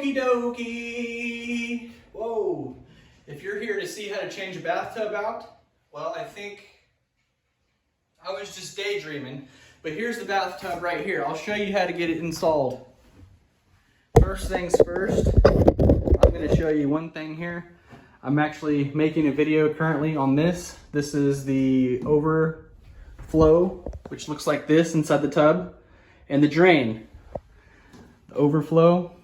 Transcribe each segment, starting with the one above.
Okie dokie. Whoa. If you're here to see how to change a bathtub out, well, I think I was just daydreaming. But here's the bathtub right here. I'll show you how to get it installed. First things first, I'm going to show you one thing here. I'm actually making a video currently on this. This is the overflow, which looks like this inside the tub, and the drain. The overflow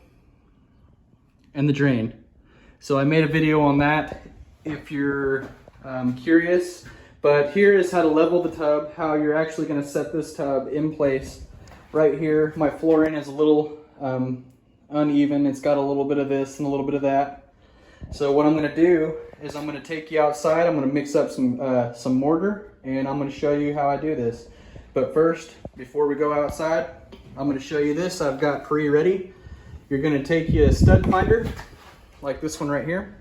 and the drain. So I made a video on that if you're curious. But here is how to level the tub, how you're actually going to set this tub in place. Right here, my flooring is a little uneven. It's got a little bit of this and a little bit of that. So what I'm going to do is I'm going to take you outside. I'm going to mix up some mortar, and I'm going to show you how I do this. But first, before we go outside, I'm going to show you this I've got pre-ready. You're going to take you a stud finder, like this one right here,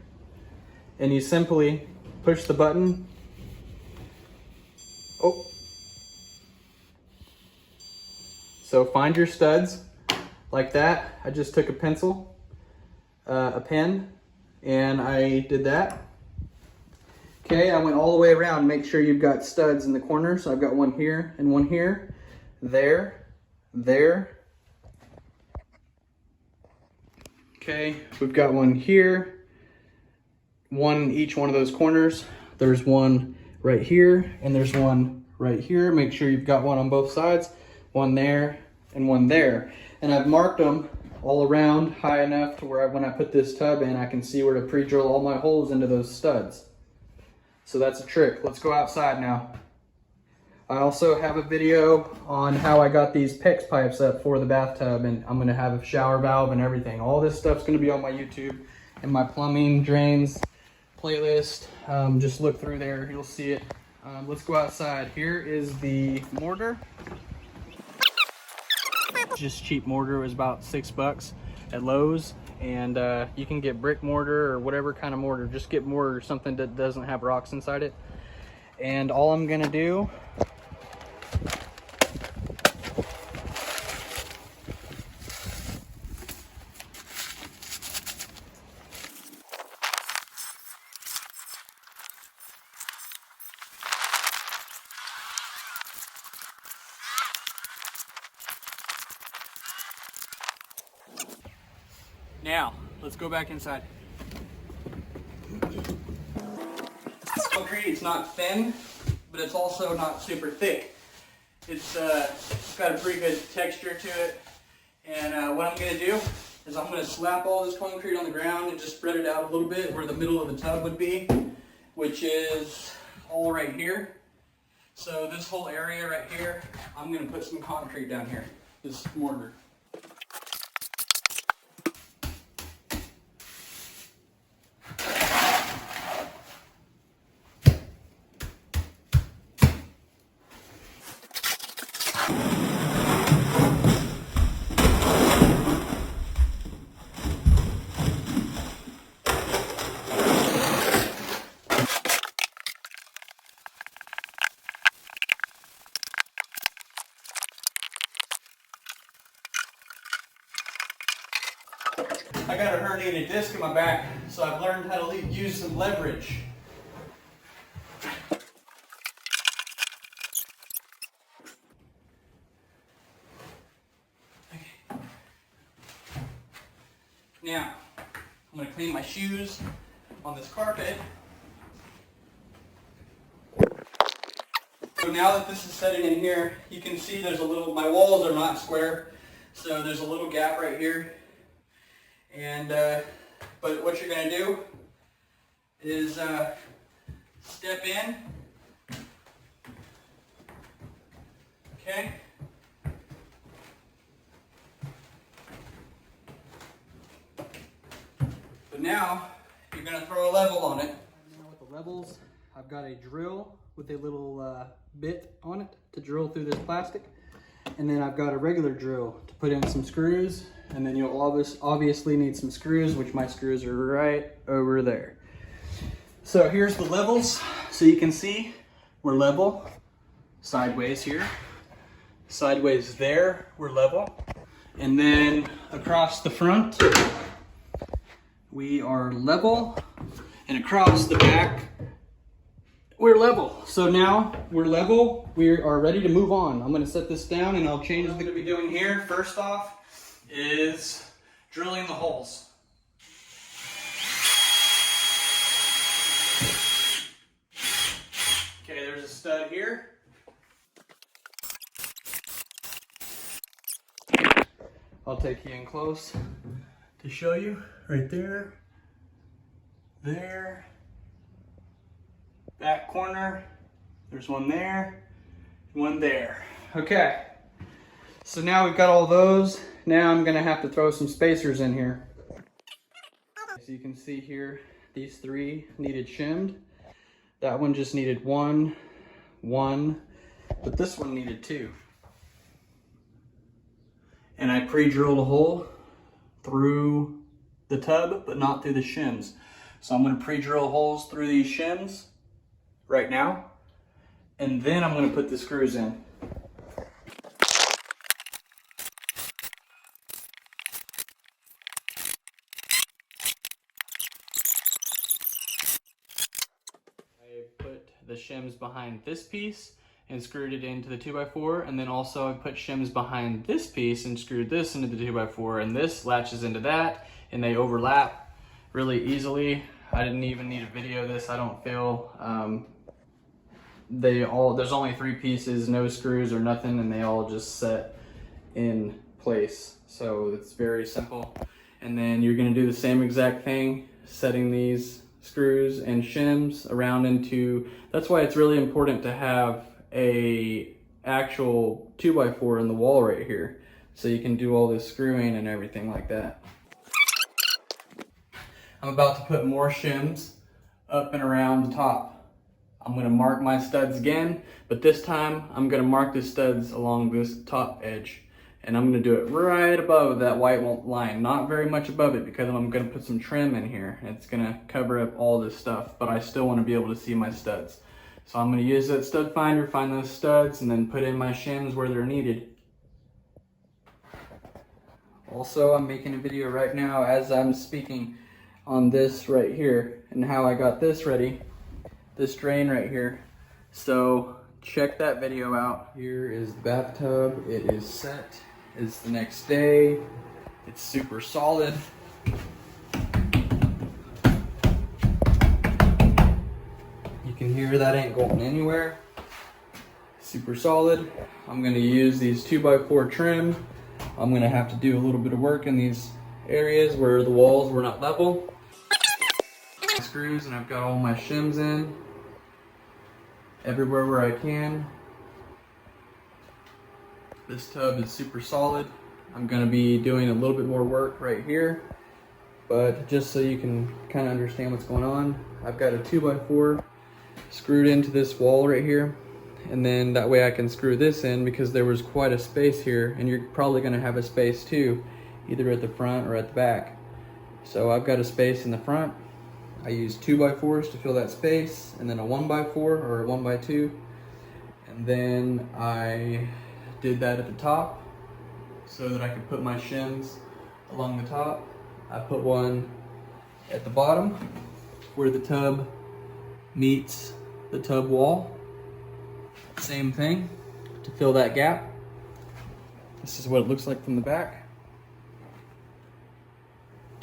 and you simply push the button. Oh. So find your studs like that. I just took a pencil, a pen, and I did that. Okay, I went all the way around. Make sure you've got studs in the corner. So I've got one here and one here, there, there. Okay, we've got one here, one in each one of those corners. There's one right here, and there's one right here. Make sure you've got one on both sides, one there and one there. And I've marked them all around high enough to where when I put this tub in, I can see where to pre-drill all my holes into those studs. So that's a trick. Let's go outside now. I also have a video on how I got these PEX pipes up for the bathtub, and I'm gonna have a shower valve and everything. All this stuff's gonna be on my YouTube and my plumbing drains playlist. Just look through there, you'll see it. Let's go outside. Here is the mortar. Just cheap mortar. It was about $6 at Lowe's, and you can get brick mortar or whatever kind of mortar. Just get mortar, something that doesn't have rocks inside it. And all I'm gonna do now, let's go back inside. Concrete, it's not thin, but it's also not super thick. It's got a pretty good texture to it. And what I'm gonna do is I'm gonna slap all this concrete on the ground and just spread it out a little bit where the middle of the tub would be, which is all right here. So this whole area right here, I'm gonna put some concrete down here, this mortar. I got a herniated disc in my back, so I've learned how to use some leverage. Okay. Now, I'm going to clean my shoes on this carpet. So now that this is setting in here, you can see there's a little, my walls are not square, so there's a little gap right here. And, but what you're going to do is step in, okay? But now, you're going to throw a level on it. Now with the levels, I've got a drill with a little bit on it to drill through this plastic. And then I've got a regular drill to put in some screws, and then you'll obviously need some screws, which my screws are right over there. So here's the levels. So you can see we're level. Sideways here. Sideways there, we're level. And then across the front, we are level, and across the back, we're level. So now we're level, we are ready to move on. I'm gonna set this down and I'll change. What I'm gonna be doing here, first off, is drilling the holes. Okay, there's a stud here. I'll take you in close to show you. Right there, there, back corner, there's one there, one there. Okay, so now we've got all those. Now I'm gonna have to throw some spacers in here. So you can see here, these three needed shimmed. That one just needed one, but this one needed two. And I pre-drilled a hole through the tub, but not through the shims. So I'm gonna pre-drill holes through these shims right now, and then I'm gonna put the screws in. I put the shims behind this piece and screwed it into the 2x4, and then also I put shims behind this piece and screwed this into the 2x4, and this latches into that, and they overlap really easily. I didn't even need to video this, I don't feel. There's only 3 pieces, no screws or nothing, and they all just set in place. So it's very simple. And then you're gonna do the same exact thing, setting these screws and shims around into, that's why it's really important to have a actual 2x4 in the wall right here, so you can do all this screwing and everything like that. I'm about to put more shims up and around the top. I'm gonna mark my studs again, but this time I'm gonna mark the studs along this top edge, and I'm gonna do it right above that white line, not very much above it, because I'm gonna put some trim in here. It's gonna cover up all this stuff, but I still wanna be able to see my studs. So I'm gonna use that stud finder, find those studs, and then put in my shims where they're needed. Also, I'm making a video right now as I'm speaking on this right here and how I got this ready, this drain right here. So check that video out. Here is the bathtub. It is set. It's the next day. It's super solid. You can hear that ain't going anywhere. Super solid. I'm gonna use these 2x4 trim. I'm gonna have to do a little bit of work in these areas where the walls were not level. Screws, and I've got all my shims in everywhere where I can. This tub is super solid. I'm gonna be doing a little bit more work right here, but just so you can kind of understand what's going on, I've got a 2x4 screwed into this wall right here, and then that way I can screw this in, because there was quite a space here, and you're probably gonna have a space too, either at the front or at the back. So I've got a space in the front. I used 2x4s to fill that space, and then a 1x4 or a 1x2, and then I did that at the top so that I could put my shims along the top. I put one at the bottom where the tub meets the tub wall. Same thing to fill that gap. This is what it looks like from the back.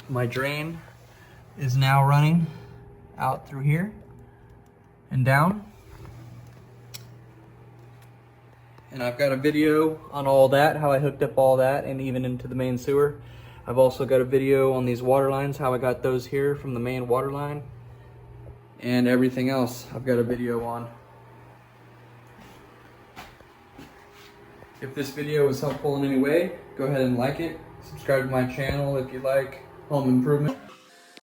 My drain is now running out through here and down. And I've got a video on all that, how I hooked up all that and even into the main sewer. I've also got a video on these water lines, how I got those here from the main water line, and everything else I've got a video on. If this video was helpful in any way, go ahead and like it. Subscribe to my channel if you like home improvement.